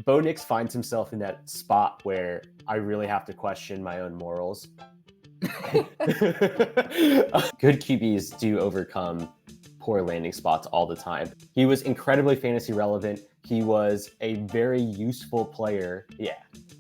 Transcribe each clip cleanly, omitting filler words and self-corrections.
Bo Nix finds himself in that spot where I really have to question my own morals. Good QBs do overcome poor landing spots all the time. He was incredibly fantasy relevant. He was a very useful player. Yeah.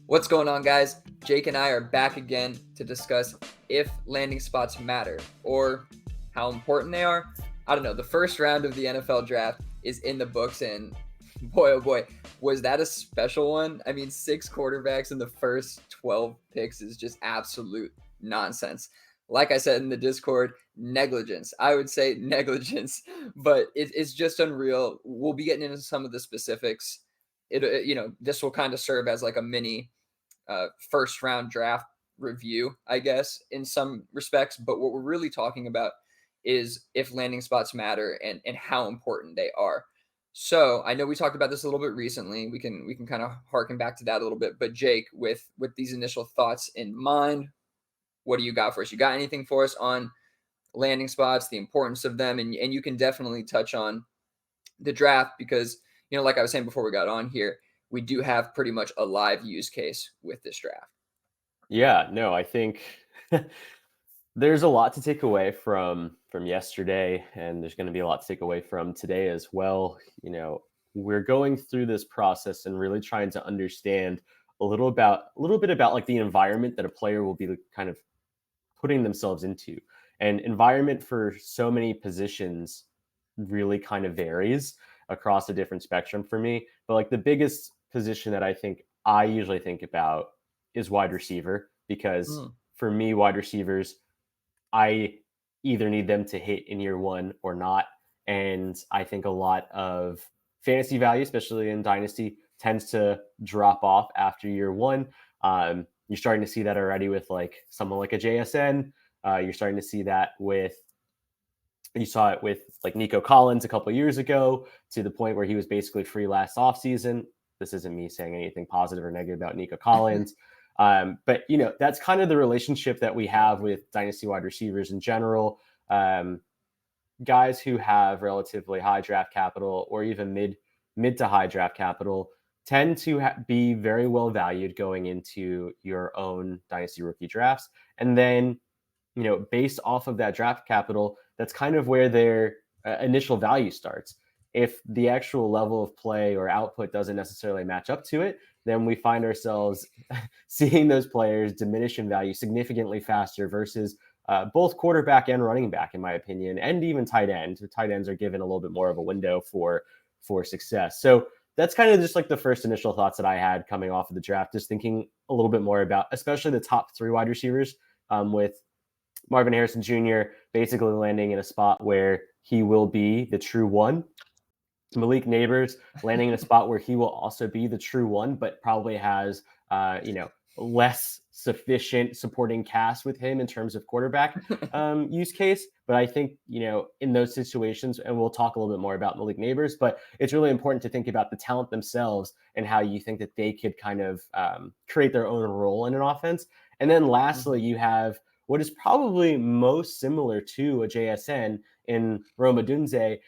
What's going on, guys? Jake and I are back again to discuss if landing spots matter or how important they are. I don't know. The first round of the NFL draft is in the books, and boy, oh boy, was that a special one. I mean, 6 quarterbacks in the first 12 picks is just absolute nonsense. Like I said in the Discord, negligence. I would say negligence, but it's just unreal. We'll be getting into some of the specifics. This will kind of serve as like a mini first round draft review, I guess, in some respects. But what we're really talking about is if landing spots matter and how important they are. So I know we talked about this a little bit recently. We can kind of harken back to that a little bit. But Jake, with these initial thoughts in mind, what do you got for us? You got anything for us on landing spots, the importance of them, and you can definitely touch on the draft because, like I was saying before we got on here, we do have pretty much a live use case with this draft. Yeah, no, I think there's a lot to take away from yesterday, and there's going to be a lot to take away from today as well. We're going through this process and really trying to understand a little bit about like the environment that a player will be kind of putting themselves into. And environment for so many positions really kind of varies across a different spectrum for me. But like the biggest position that I think I usually think about is wide receiver, because for me, wide receivers, I either need them to hit in year one or not. And I think a lot of fantasy value, especially in Dynasty, tends to drop off after year one. You're starting to see that already with like someone like a JSN. You're starting to see that you saw it with like Nico Collins a couple of years ago, to the point where he was basically free last offseason. This isn't me saying anything positive or negative about Nico Collins. But that's kind of the relationship that we have with dynasty wide receivers in general. Guys who have relatively high draft capital or even mid to high draft capital tend to be very well valued going into your own dynasty rookie drafts. And then, based off of that draft capital, that's kind of where their initial value starts. If the actual level of play or output doesn't necessarily match up to it, then we find ourselves seeing those players diminish in value significantly faster versus both quarterback and running back, in my opinion, and even tight end. Tight ends are given a little bit more of a window for success. So that's kind of just like the first initial thoughts that I had coming off of the draft, just thinking a little bit more about, especially the top 3 wide receivers, with Marvin Harrison Jr. basically landing in a spot where he will be the true one. Malik Neighbors landing in a spot where he will also be the true one, but probably has, less sufficient supporting cast with him in terms of quarterback use case. But I think, in those situations, and we'll talk a little bit more about Malik Neighbors, but it's really important to think about the talent themselves and how you think that they could kind of create their own role in an offense. And then lastly, you have what is probably most similar to a JSN in Rome Odunze,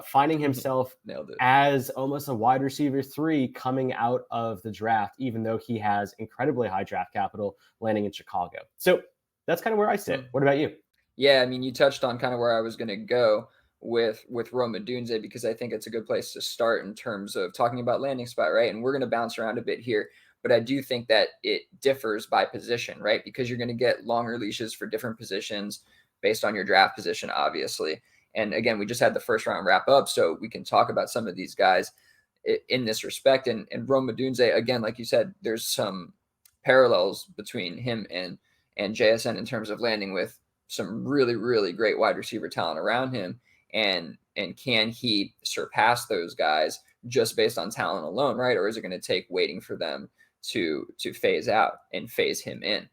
finding himself as almost a wide receiver 3 coming out of the draft, even though he has incredibly high draft capital landing in Chicago. So that's kind of where I sit. What about you? Yeah, I mean, you touched on kind of where I was going to go with Rome Odunze, because I think it's a good place to start in terms of talking about landing spot, right? And we're going to bounce around a bit here, but I do think that it differs by position, right? Because you're going to get longer leashes for different positions based on your draft position, obviously. And again, we just had the first round wrap up, so we can talk about some of these guys in this respect. And Rome Odunze, again, like you said, there's some parallels between him and JSN in terms of landing with some really, really great wide receiver talent around him. And can he surpass those guys just based on talent alone, right? Or is it going to take waiting for them to phase out and phase him in?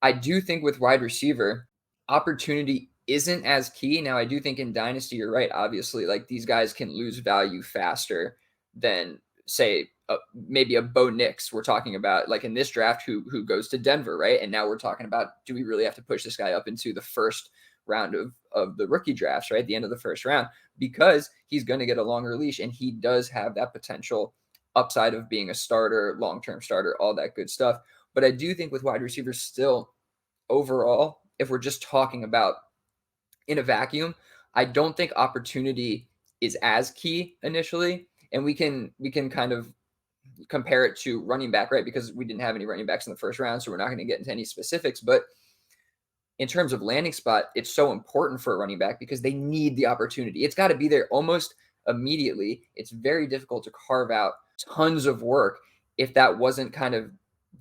I do think with wide receiver, opportunity isn't as key. Now, I do think in Dynasty, you're right. Obviously, like these guys can lose value faster than, say, maybe a Bo Nix we're talking about, like in this draft, who goes to Denver, right? And now we're talking about, do we really have to push this guy up into the first round of the rookie drafts, right? The end of the first round, because he's going to get a longer leash and he does have that potential upside of being a starter, long-term starter, all that good stuff. But I do think with wide receivers still overall, if we're just talking about in a vacuum, I don't think opportunity is as key initially. And we can kind of compare it to running back, right? Because we didn't have any running backs in the first round, so we're not going to get into any specifics. But in terms of landing spot, it's so important for a running back because they need the opportunity. It's got to be there almost immediately. It's very difficult to carve out tons of work if that wasn't kind of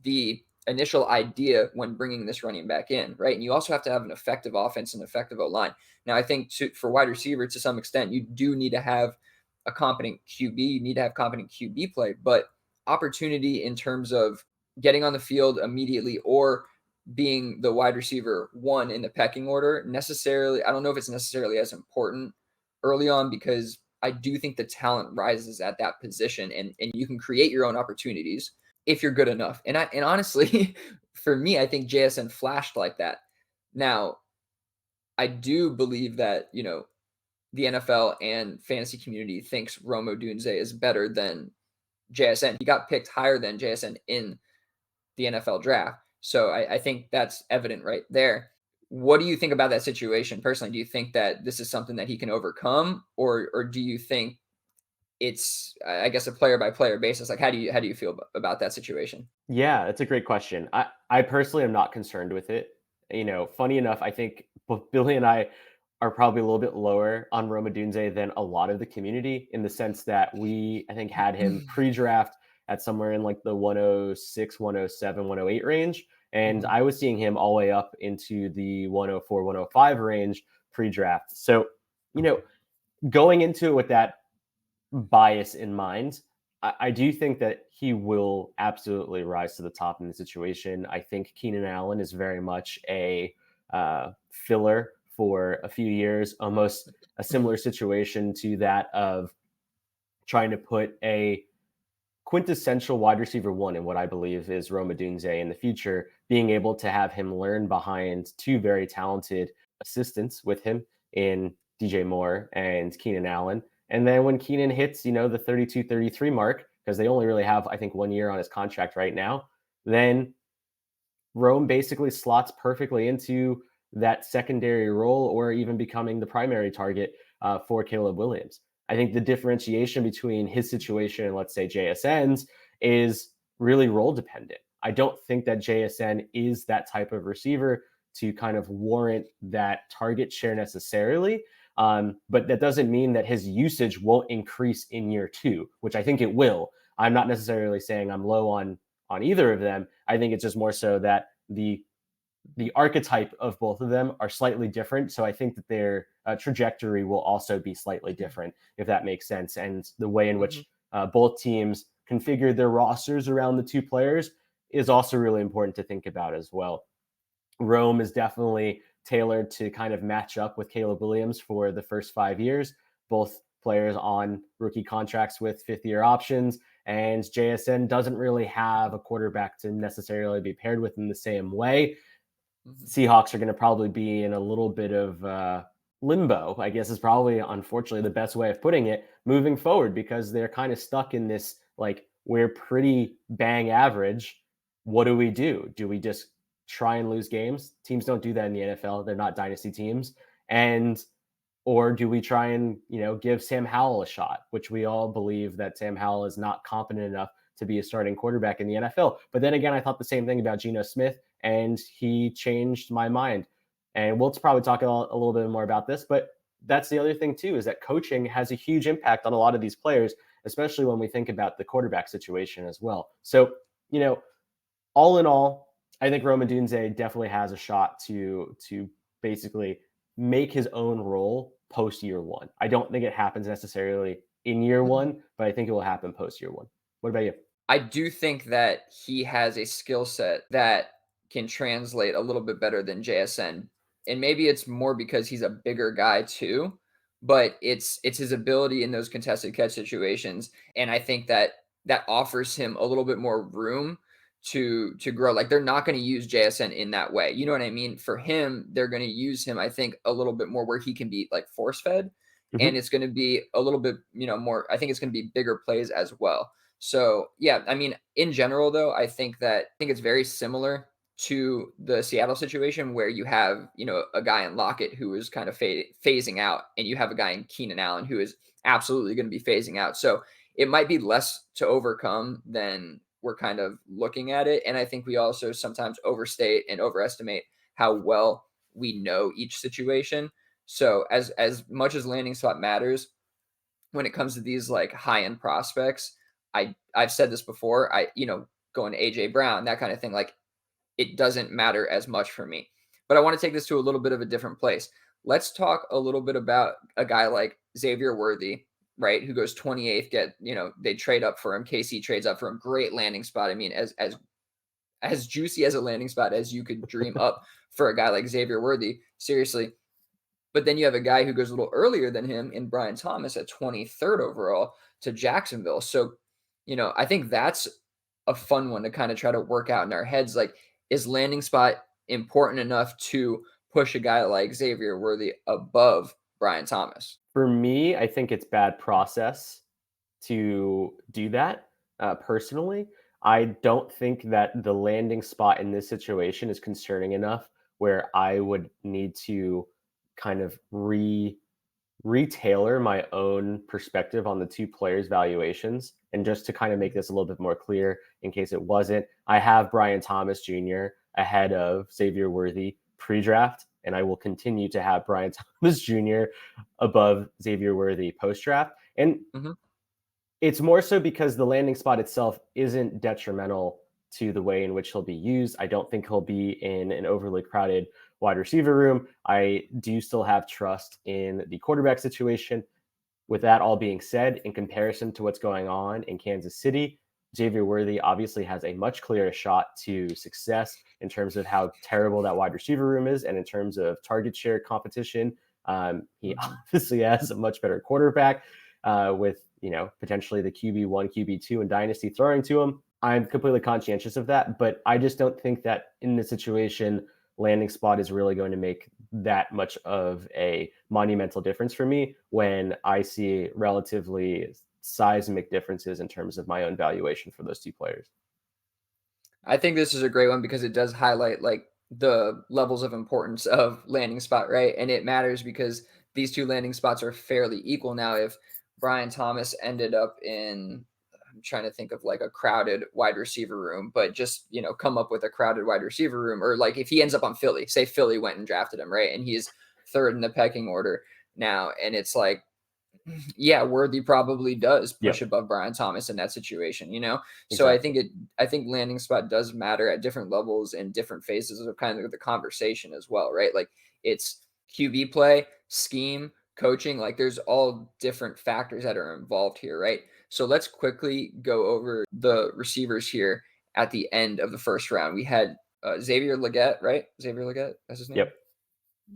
the initial idea when bringing this running back in, right? And you also have to have an effective offense and effective O line. Now, I think for wide receiver, to some extent, you do need to have a competent QB. You need to have competent QB play, but opportunity in terms of getting on the field immediately or being the wide receiver one in the pecking order necessarily, I don't know if it's necessarily as important early on because I do think the talent rises at that position and you can create your own opportunities if you're good enough. And honestly, for me, I think JSN flashed like that. Now, I do believe that, the NFL and fantasy community thinks Rome Odunze is better than JSN. He got picked higher than JSN in the NFL draft. So I think that's evident right there. What do you think about that situation personally? Do you think that this is something that he can overcome, or do you think it's, I guess, a player by player basis? Like, how do you feel about that situation? Yeah, that's a great question. I personally am not concerned with it. Funny enough, I think both Billy and I are probably a little bit lower on Roma Dunze than a lot of the community in the sense that we, I think, had him pre-draft at somewhere in like the 106, 107, 108 range. And Mhm. I was seeing him all the way up into the 104, 105 range pre-draft. So, you know, going into it with that bias in mind, I do think that he will absolutely rise to the top in the situation. I think Keenan Allen is very much a filler for a few years, almost a Mhm. similar situation to that of trying to put a quintessential wide receiver one in what I believe is Roma Dunze in the future, being able to have him learn behind two very talented assistants with him in DJ Moore and Keenan Allen. And then when Keenan hits, the 32, 33 mark, because they only really have, I think, 1 year on his contract right now, then Rome basically slots perfectly into that secondary role or even becoming the primary target for Caleb Williams. I think the differentiation between his situation and, let's say, JSN's is really role dependent. I don't think that JSN is that type of receiver to kind of warrant that target share necessarily. But that doesn't mean that his usage won't increase in year two, which I think it will. I'm not necessarily saying I'm low on either of them. I think it's just more so that the archetype of both of them are slightly different. So I think that their trajectory will also be slightly different, if that makes sense. And the way in Mhm. which both teams configure their rosters around the two players is also really important to think about as well. Rome is definitely tailored to kind of match up with Caleb Williams for the first 5 years, both players on rookie contracts with fifth-year options. And JSN doesn't really have a quarterback to necessarily be paired with in the same way. Mhm. Seahawks are going to probably be in a little bit of limbo, I guess is probably unfortunately the best way of putting it moving forward because they're kind of stuck in this like we're pretty bang average. What do we do? Do we just try and lose games? Teams don't do that in the NFL. They're not dynasty teams. And or do we try and, give Sam Howell a shot, which we all believe that Sam Howell is not competent enough to be a starting quarterback in the NFL. But then again, I thought the same thing about Geno Smith, and he changed my mind. And we'll probably talk a little bit more about this, but that's the other thing too, is that coaching has a huge impact on a lot of these players, especially when we think about the quarterback situation as well. So, you know, all in all, I think Roman Dunze definitely has a shot to basically make his own role post year one. I don't think it happens necessarily in year Mhm. one, but I think it will happen post year one. What about you? I do think that he has a skill set that can translate a little bit better than JSN. And maybe it's more because he's a bigger guy too, but it's his ability in those contested catch situations. And I think that that offers him a little bit more room to grow. Like they're not going to use JSN in that way. You know what I mean? For him, they're going to use him, I think, a little bit more where he can be like force fed. And Mhm. it's going to be a little bit, more, I think it's going to be bigger plays as well. So yeah, I mean, in general though, I think it's very similar to the Seattle situation where you have, a guy in Lockett who is kind of phasing out, and you have a guy in Keenan Allen who is absolutely going to be phasing out. So it might be less to overcome than we're kind of looking at it. And I think we also sometimes overstate and overestimate how well we know each situation. So as much as landing spot matters, when it comes to these like high end prospects, I've said this before. Going to AJ Brown, that kind of thing, like it doesn't matter as much for me. But I want to take this to a little bit of a different place. Let's talk a little bit about a guy like Xavier Worthy, right? Who goes 28th, they trade up for him. KC trades up for him. Great landing spot. I mean, as juicy as a landing spot as you could dream up for a guy like Xavier Worthy. Seriously, but then you have a guy who goes a little earlier than him in Brian Thomas at 23rd overall to Jacksonville. So, I think that's a fun one to kind of try to work out in our heads. Like, is landing spot important enough to push a guy like Xavier Worthy above Brian Thomas? For me, I think it's bad process to do that. Personally, I don't think that the landing spot in this situation is concerning enough where I would need to kind of retailor my own perspective on the two players' valuations. And just to kind of make this a little bit more clear, in case it wasn't, I have Brian Thomas Jr. ahead of Xavier Worthy pre-draft, and I will continue to have Brian Thomas Jr. above Xavier Worthy post-draft. And Mm-hmm. it's more so because the landing spot itself isn't detrimental to the way in which he'll be used. I don't think he'll be in an overly crowded wide receiver room. I do still have trust in the quarterback situation. With that all being said, in comparison to what's going on in Kansas City, Xavier Worthy obviously has a much clearer shot to success in terms of how terrible that wide receiver room is and in terms of target share competition. He Mm-hmm. obviously has a much better quarterback with potentially the QB1, QB2 and Dynasty throwing to him. I'm completely conscientious of that, but I just don't think that in this situation, landing spot is really going to make that much of a monumental difference for me when I see relatively seismic differences in terms of my own valuation for those two players. I think this is a great one because it does highlight like the levels of importance of landing spot, right? And it matters because these two landing spots are fairly equal now. If Brian Thomas ended up in, I'm trying to think of like a crowded wide receiver room, but just, come up with a crowded wide receiver room, or like if he ends up on Philly, say Philly went and drafted him, right? And he's third in the pecking order now. And it's like, yeah, Worthy probably does push Yep, above Brian Thomas in that situation. So exactly. I think landing spot does matter at different levels and different phases of kind of the conversation as well, right? Like it's QB play, scheme, coaching, like there's all different factors that are involved here, right? So let's quickly go over the receivers here at the end of the first round. We had Xavier Legette, right? Xavier Legette, that's his name. Yep.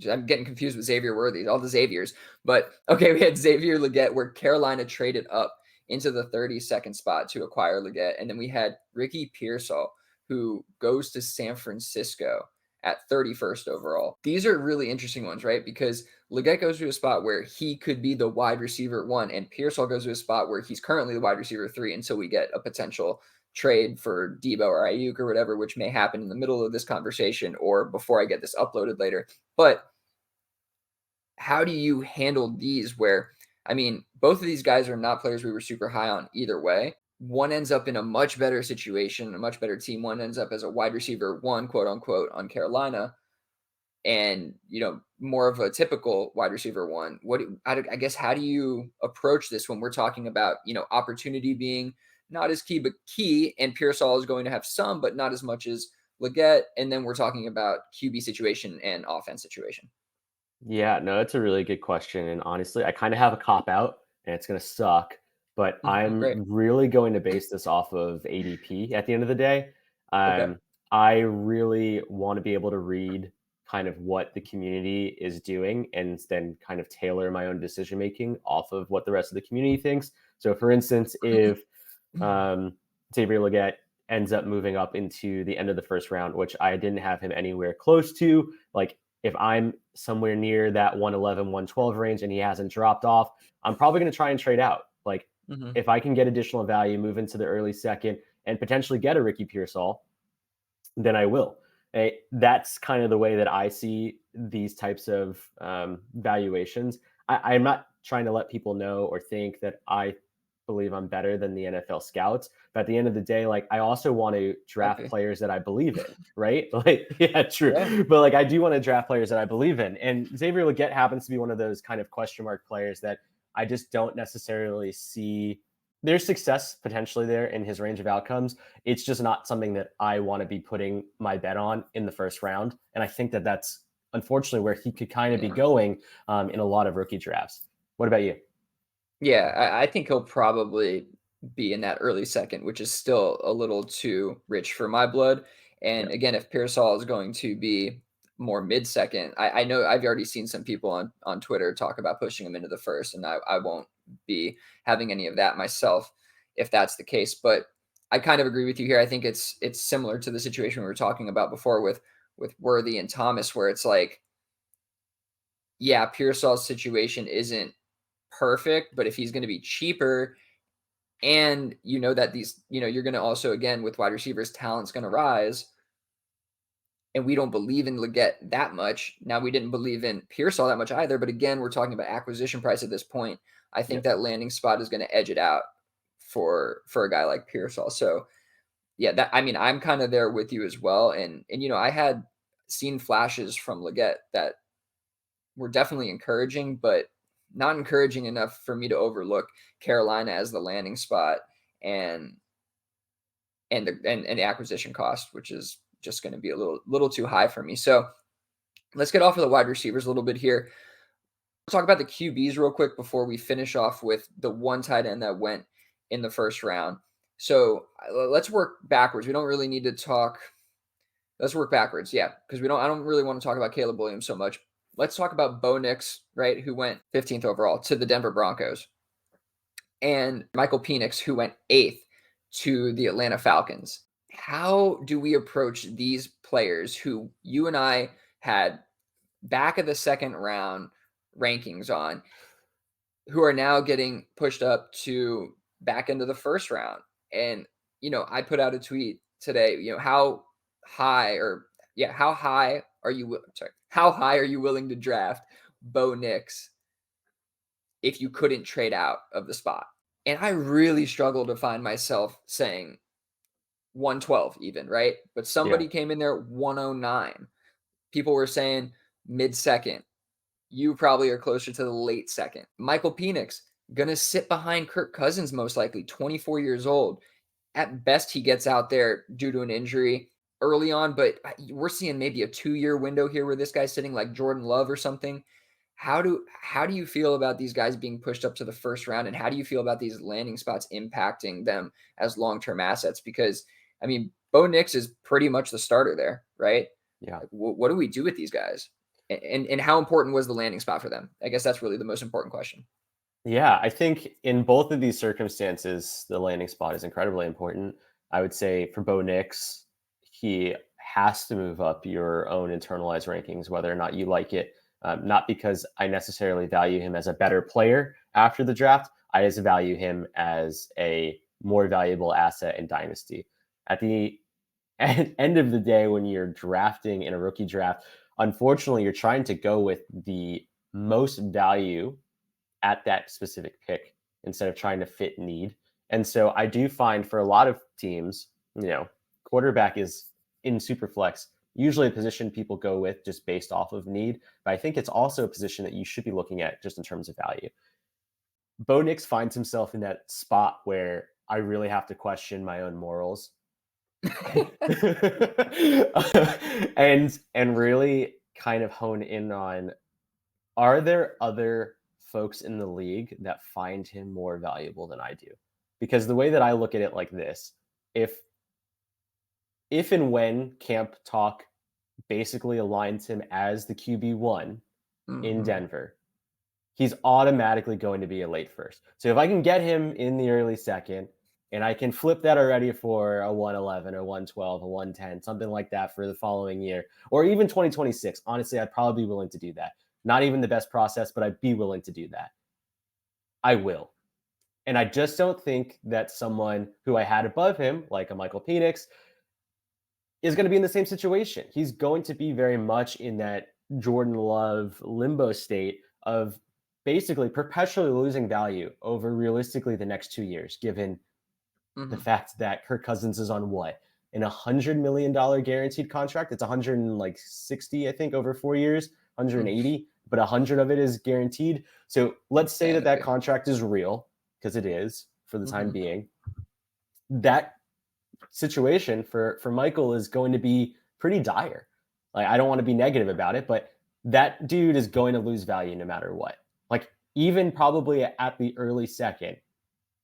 I'm getting confused with Xavier Worthy, all the Xaviers. But okay, we had Xavier Legette where Carolina traded up into the 32nd spot to acquire Legette. And then we had Ricky Pearsall, who goes to San Francisco at 31st overall. These are really interesting ones, right? Because Legette goes to a spot where he could be the wide receiver one, and Pearsall goes to a spot where he's currently the wide receiver three until we get a potential trade for Debo or Ayuk or whatever, which may happen in the middle of this conversation or before I get this uploaded later. But how do you handle these where, I mean, both of these guys are not players we were super high on either way. One ends up in a much better situation, a much better team. One ends up as a wide receiver one, quote unquote, on Carolina, and more of a typical wide receiver one. I guess how do you approach this when we're talking about opportunity being not as key but key, and Pearsall is going to have some but not as much as Leggett, and then we're talking about QB situation and offense situation. Yeah, no, it's a really good question. And honestly, I kind of have a cop out and it's going to suck, but I'm Great. really going to base this off of ADP at the end of the day. Okay. Um, I really want to be able to read kind of what the community is doing and then kind of tailor my own decision making off of what the rest of the community thinks. So, for instance, if um, Xavier Legette ends up moving up into the end of the first round, which I didn't have him anywhere close to, like if I'm somewhere near that 111, 112 range and he hasn't dropped off, I'm probably going to try and trade out. Like Hmm. If I can get additional value, move into the early second, and potentially get a Ricky Pearsall, then I will. That's kind of the way that I see these types of valuations. I'm not trying to let people know or think that I believe I'm better than the NFL scouts. But at the end of the day, like I also want to draft Happy. players that I believe in, right? Like, yeah, Yeah. true. But like I do want to draft players that I believe in. And Xavier Legette happens to be one of those kind of question mark players that I just don't necessarily see there's success potentially there in his range of outcomes. It's just not something that I want to be putting my bet on in the first round. And I think that that's unfortunately where he could kind of be Yeah. going in a lot of rookie drafts. What about you? Yeah, I think he'll probably be in that early second, which is still a little too rich for my blood. And Yeah. again, if Pearsall is going to be more mid second, I know I've already seen some people on Twitter talk about pushing him into the first, and I won't be having any of that myself if that's the case. But I kind of agree with you here. I think it's similar to the situation we were talking about before with Worthy and Thomas, where it's like, yeah, Pearsall's situation isn't perfect, but if he's going to be cheaper and you know that these, you're going to also, again, with wide receivers, talent's going to rise. And we don't believe in Leggett that much. Now, we didn't believe in Pearsall that much either. But again, we're talking about acquisition price at this point. I think Yep. that landing spot is going to edge it out for a guy like Pearsall. So yeah, that, I mean, I'm kind of there with you as well. And I had seen flashes from Leggett that were definitely encouraging, but not encouraging enough for me to overlook Carolina as the landing spot and and the acquisition cost, which is just going to be a little too high for me. So let's get off of the wide receivers a little bit here. Let's talk about the QBs real quick before we finish off with the one tight end that went in the first round. So let's work backwards. We don't really need to talk. Let's work backwards, yeah, because we don't. I don't really want to talk about Caleb Williams so much. Let's talk about Bo Nix, right, who went 15th overall to the Denver Broncos, and Michael Penix, who went 8th to the Atlanta Falcons. How do we approach these players who you and I had back of the second round rankings on, who are now getting pushed up to back into the first round? And I put out a tweet today. How high or yeah, how high are you? Sorry, how high are you willing to draft Bo Nix if you couldn't trade out of the spot? And I really struggle to find myself saying 112 even, right? But Yeah. somebody came in there 109. People were saying mid second. You probably are closer to the late second. Michael Penix, gonna sit behind Kirk Cousins most likely, 24 years old. At best, he gets out there due to an injury early on, but we're seeing maybe a 2-year window here where this guy's sitting like Jordan Love or something. How do you feel about these guys being pushed up to the first round, and how do you feel about these landing spots impacting them as long-term assets? Because I mean, Bo Nix is pretty much the starter there, right? Yeah. Like, what do we do with these guys? And how important was the landing spot for them? I guess that's really the most important question. Yeah, I think in both of these circumstances, the landing spot is incredibly important. I would say for Bo Nix, he has to move up your own internalized rankings, whether or not you like it. Not because I necessarily value him as a better player after the draft. I just value him as a more valuable asset in Dynasty. At the end of the day, when you're drafting in a rookie draft, unfortunately, you're trying to go with the most value at that specific pick instead of trying to fit need. And so I do find for a lot of teams, quarterback is in Superflex usually a position people go with just based off of need. But I think it's also a position that you should be looking at just in terms of value. Bo Nix finds himself in that spot where I really have to question my own morals and really kind of hone in on, are there other folks in the league that find him more valuable than I do? Because the way that I look at it like this, if if and when camp talk basically aligns him as the QB1 in Hmm. Denver, he's automatically going to be a late first. So if I can get him in the early second and I can flip that already for a 111 or 112, a 110, something like that for the following year, or even 2026, honestly, I'd probably be willing to do that. Not even the best process, but I'd be willing to do that. I will. And I just don't think that someone who I had above him, like a Michael Penix, is going to be in the same situation. He's going to be very much in that Jordan Love limbo state of basically perpetually losing value over realistically the next 2 years, given the Mhm. fact that Kirk Cousins is on what? In $100 million guaranteed contract. It's 160, I think, over 4 years, Mm. 180, but 100 of it is guaranteed. So let's say that that Insanity. contract is real, because it is for the time Mhm. being. That situation for Michael is going to be pretty dire. Like, I don't want to be negative about it, but that dude is going to lose value no matter what. Like, even probably at the early second,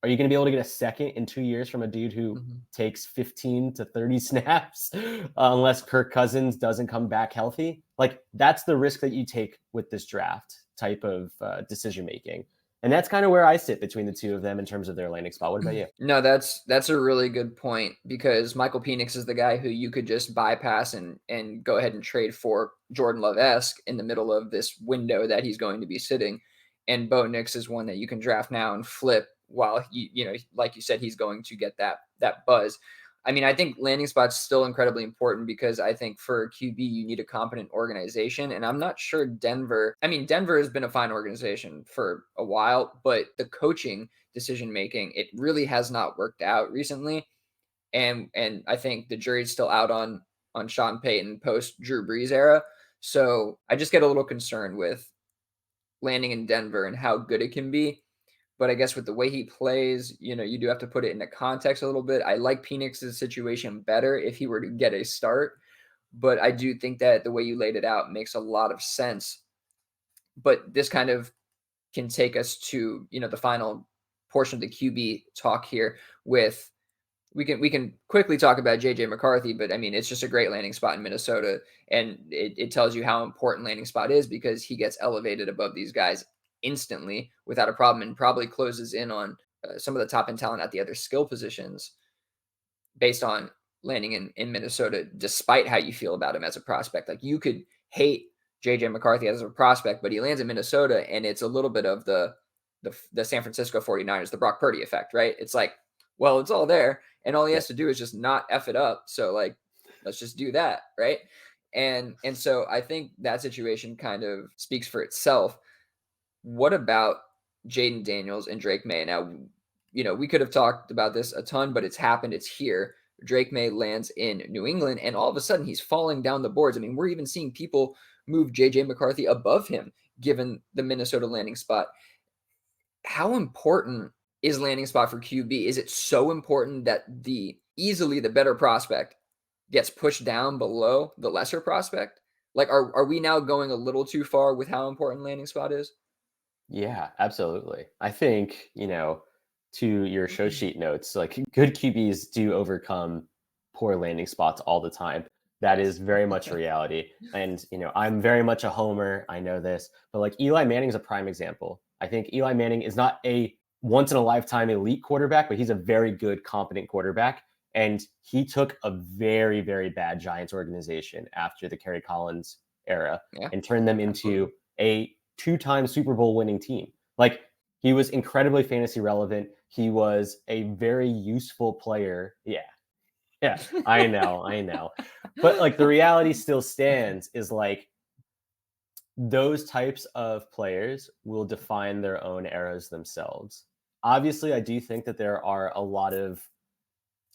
are you going to be able to get a second in 2 years from a dude who Mhm. takes 15 to 30 snaps unless Kirk Cousins doesn't come back healthy? Like, that's the risk that you take with this draft type of decision making. And that's kind of where I sit between the two of them in terms of their landing spot. What about you? No, that's a really good point because Michael Penix is the guy who you could just bypass and go ahead and trade for Jordan Love-esque in the middle of this window that he's going to be sitting. And Bo Nix is one that you can draft now and flip while like you said, he's going to get that buzz. I mean, I think landing spot's still incredibly important because I think for QB you need a competent organization, and I'm not sure Denver. I mean, Denver has been a fine organization for a while, but the coaching decision making, it really has not worked out recently. And I think the jury's still out on Sean Payton post Drew Brees era. So I just get a little concerned with landing in Denver and how good it can be. But I guess with the way he plays, you do have to put it into context a little bit. I like Penix's situation better if he were to get a start, but I do think that the way you laid it out makes a lot of sense. But this kind of can take us to the final portion of the QB talk here. With we can quickly talk about JJ McCarthy, but I mean it's just a great landing spot in Minnesota, and it tells you how important landing spot is because he gets elevated above these guys instantly without a problem and probably closes in on some of the top end talent at the other skill positions based on landing in Minnesota, despite how you feel about him as a prospect. Like you could hate JJ McCarthy as a prospect, but he lands in Minnesota and it's a little bit of the San Francisco 49ers, the Brock Purdy effect, right? It's like, well, it's all there and all he Yeah. has to do is just not F it up. So like, let's just do that, right? And so I think that situation kind of speaks for itself. What about Jaden Daniels and Drake May? Now, we could have talked about this a ton, but it's happened. It's here. Drake May lands in New England, and all of a sudden he's falling down the boards. I mean, we're even seeing people move JJ McCarthy above him, given the Minnesota landing spot. How important is landing spot for QB? Is it so important that easily the better prospect gets pushed down below the lesser prospect? Like, are we now going a little too far with how important landing spot is? Yeah, absolutely. I think, to your show sheet notes, like good QBs do overcome poor landing spots all the time. That is Yes. very much a reality. And, I'm very much a homer. I know this, but like Eli Manning's a prime example. I think Eli Manning is not a once in a lifetime elite quarterback, but he's a very good, competent quarterback. And he took a very, very bad Giants organization after the Kerry Collins era Yeah, and turned them absolutely. into a two-time Super Bowl winning team. Like, he was incredibly fantasy relevant. He was a very useful player. Yeah. Yeah. I know. I know. But like the reality still stands is like those types of players will define their own eras themselves. Obviously, I do think that there are a lot of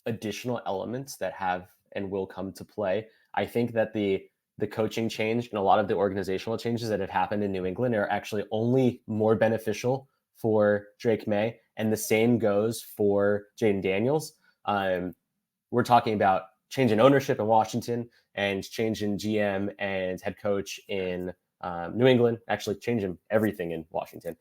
additional elements that have and will come to play. I think that the coaching change and a lot of the organizational changes that have happened in New England are actually only more beneficial for Drake May, and the same goes for Jaden Daniels. We're talking about change in ownership in Washington and change in GM and head coach in New England, actually changing everything in Washington.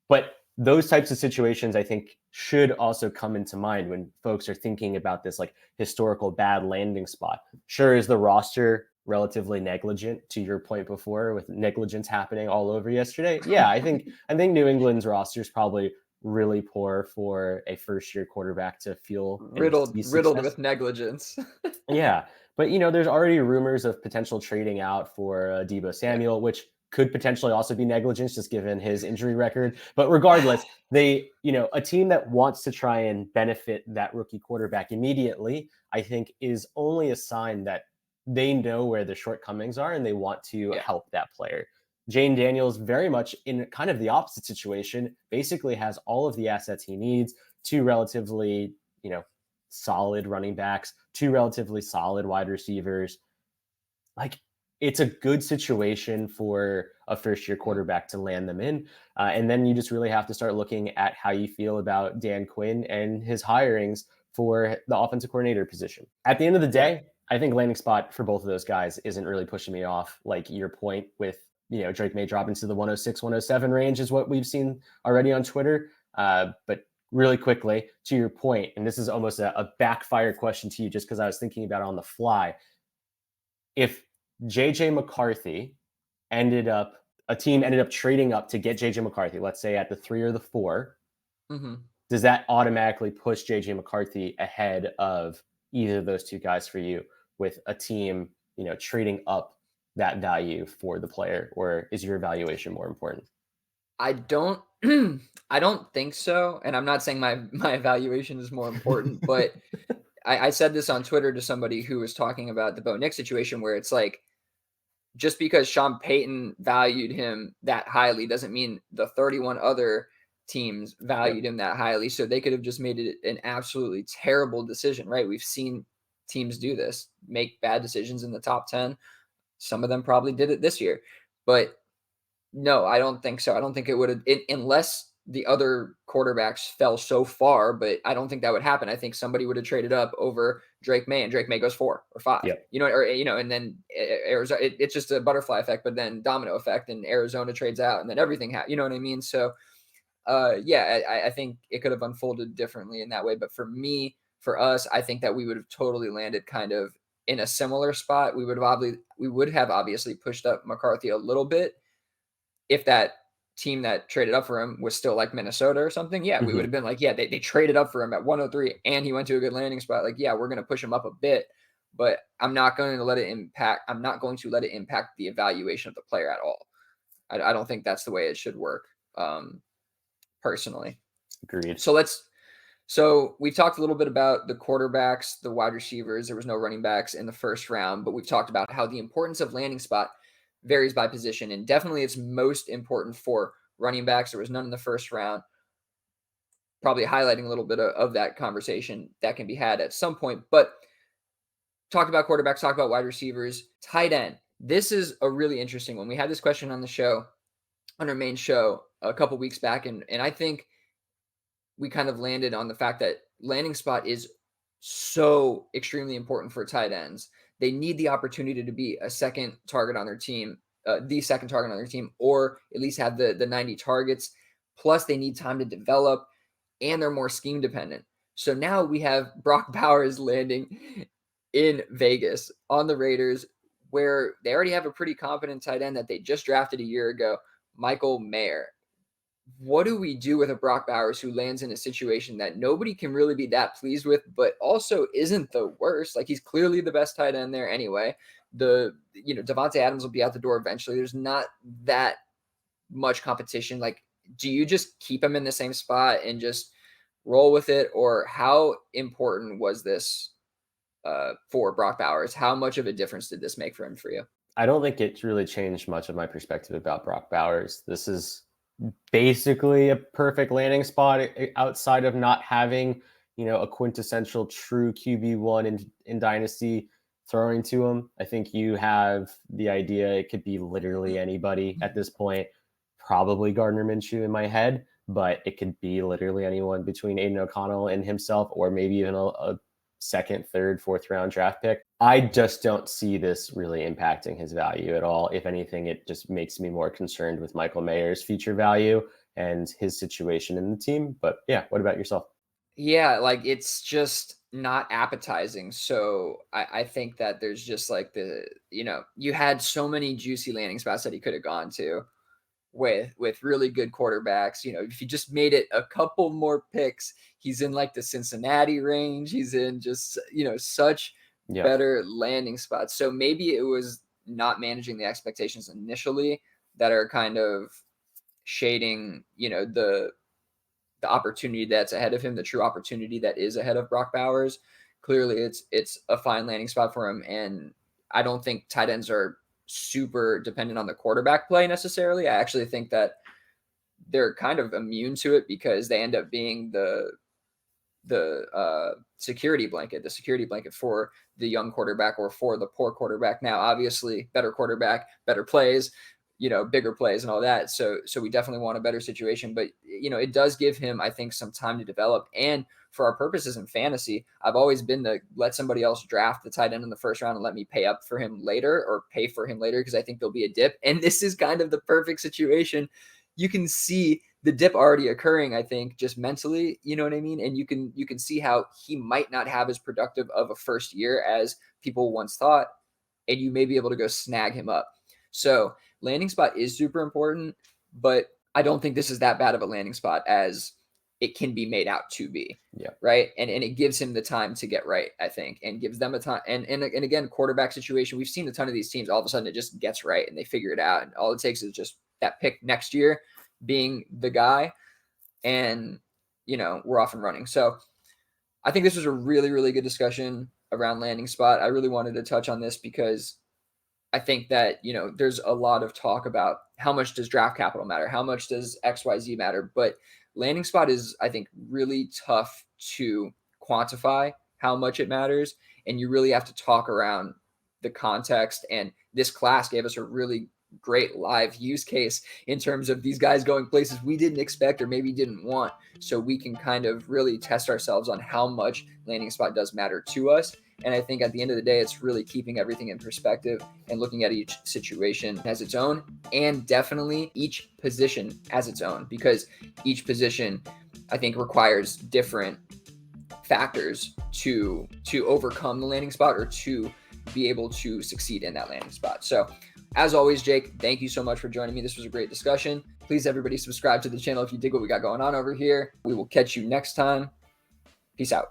But those types of situations, I think, should also come into mind when folks are thinking about this like historical bad landing spot. Sure, is the roster relatively negligent to your point before with negligence happening all over yesterday? Yeah, I think New England's roster is probably really poor for a first year quarterback to feel and riddled see riddled success. with negligence. Yeah, but there's already rumors of potential trading out for Debo Yeah. Samuel, which could potentially also be negligence just given his injury record. But regardless, a team that wants to try and benefit that rookie quarterback immediately, I think is only a sign that they know where the shortcomings are and they want to Yeah, help that player. Jane Daniels, very much in kind of the opposite situation, basically has all of the assets he needs, two relatively, solid running backs, two relatively solid wide receivers. Like, it's a good situation for a first year mhm, quarterback to land them in. And then you just really have to start looking at how you feel about Dan Quinn and his hirings for the offensive coordinator position. At the end of the yeah, day, I think landing spot for both of those guys isn't really pushing me off. Like your point with, Drake May dropping to the 106, 107 range is what we've seen already on Twitter. But really quickly, to your point, and this is almost a backfire question to you just because I was thinking about it on the fly. If JJ McCarthy a team ended up trading up to get JJ McCarthy, let's say at the 3 or the 4, mhm. does that automatically push JJ McCarthy ahead of either of those two guys for you with a team, trading up that value for the player, or is your evaluation more important? I don't I don't think so, and I'm not saying my evaluation is more important, but I said this on Twitter to somebody who was talking about the Bo Nix situation where it's like, just because Sean Payton valued him that highly doesn't mean the 31 other teams Yep. valued him that highly. So they could have just made it an absolutely terrible decision, right? We've seen teams do this, make bad decisions in the top 10. Some of them probably did it this year. But no, I don't think so. I don't think it would have, unless the other quarterbacks fell so far, but I don't think that would happen. I think somebody would have traded up over Drake May, and Drake May goes 4 or 5. Yep. And then Arizona. It's just a butterfly effect, but then domino effect, and Arizona trades out, and then everything. You know what I mean? So, yeah, I think it could have unfolded differently in that way. But for me, for us, I think that we would have totally landed kind of in a similar spot. We would have obviously pushed up McCarthy a little bit if that team that traded up for him was still like Minnesota or something. Yeah, we would Hmm. have been like, yeah, they traded up for him at 103 and he went to a good landing spot. Like, yeah, we're going to push him up a bit, but I'm not going to let it impact the evaluation of the player at all. I don't think that's the way it should work, personally. Agreed. So we've talked a little bit about the quarterbacks, the wide receivers. There was no running backs in the first round, but we've talked about how the importance of landing spot varies by position, and definitely it's most important for running backs. There was none in the first round. Probably highlighting a little bit of that conversation that can be had at some point. But talk about quarterbacks, talk about wide receivers, tight end. This is a really interesting one. We had this question on the show, on our main show, a couple weeks back, and I think we kind of landed on the fact that landing spot is so extremely important for tight ends. They need the opportunity to be a second target on their team, the second target on their team, or at least have the 90 targets. Plus, they need time to develop, and they're more scheme dependent. So now we have Brock Bowers landing in Vegas on the Raiders, where they already have a pretty competent tight end that they just drafted a year ago, Michael Mayer. What do we do with a Brock Bowers who lands in a situation that nobody can really be that pleased with, but also isn't the worst? Like, he's clearly the best tight end there anyway. Devontae Adams will be out the door eventually. There's not that much competition. Like, do you just keep him in the same spot and just roll with it, or how important was this for Brock Bowers? How much of a difference did this make for him for you? I don't think it's really changed much of my perspective about Brock Bowers. This is basically a perfect landing spot outside of not having, a quintessential true QB1 in Dynasty throwing to him. I think you have the idea it could be literally anybody at this point, probably Gardner Minshew in my head, but it could be literally anyone between Aiden O'Connell and himself, or maybe even a second, third, fourth round draft pick. I just don't see this really impacting his value at all. If anything, it just makes me more concerned with Michael Mayer's future value and his situation in the team. But yeah, what about yourself? Yeah, like, it's just not appetizing. So I think that there's just like you had so many juicy landing spots that he could have gone to with really good quarterbacks. If you just made it a couple more picks, he's in like the Cincinnati range. He's in just, such Yep. better landing spots. So maybe it was not managing the expectations initially, that are kind of shading, the opportunity that's ahead of him, the true opportunity that is ahead of Brock Bowers. Clearly, it's a fine landing spot for him, and I don't think tight ends are super dependent on the quarterback play necessarily. I actually think that they're kind of immune to it because they end up being the security blanket for the young quarterback or for the poor quarterback. Now, obviously, better quarterback, better plays, bigger plays and all that. So we definitely want a better situation, but it does give him, I think, some time to develop. And for our purposes in fantasy, I've always been to let somebody else draft the tight end in the first round and let me pay up for him later or pay for him later because I think there'll be a dip. And this is kind of the perfect situation. You can see the dip already occurring, I think, just mentally, you know what I mean? And you can see how he might not have as productive of a first year as people once thought, and you may be able to go snag him up. So landing spot is super important, but I don't think this is that bad of a landing spot as it can be made out to be. Yeah. Right. And it gives him the time to get right, I think, and gives them a time. And again, quarterback situation, we've seen a ton of these teams, all of a sudden it just gets right and they figure it out. And all it takes is just that pick next year being the guy, and we're off and running. So I think this was a really, really good discussion around landing spot. I really wanted to touch on this because I think that, there's a lot of talk about how much does draft capital matter? How much does XYZ matter? But landing spot is, I think, really tough to quantify how much it matters. And you really have to talk around the context. And this class gave us a really great live use case in terms of these guys going places we didn't expect or maybe didn't want. So we can kind of really test ourselves on how much landing spot does matter to us. And I think at the end of the day, it's really keeping everything in perspective and looking at each situation as its own, and definitely each position as its own, because each position, I think, requires different factors to overcome the landing spot or to be able to succeed in that landing spot. So as always, Jake, thank you so much for joining me. This was a great discussion. Please, everybody, subscribe to the channel if you dig what we got going on over here. We will catch you next time. Peace out.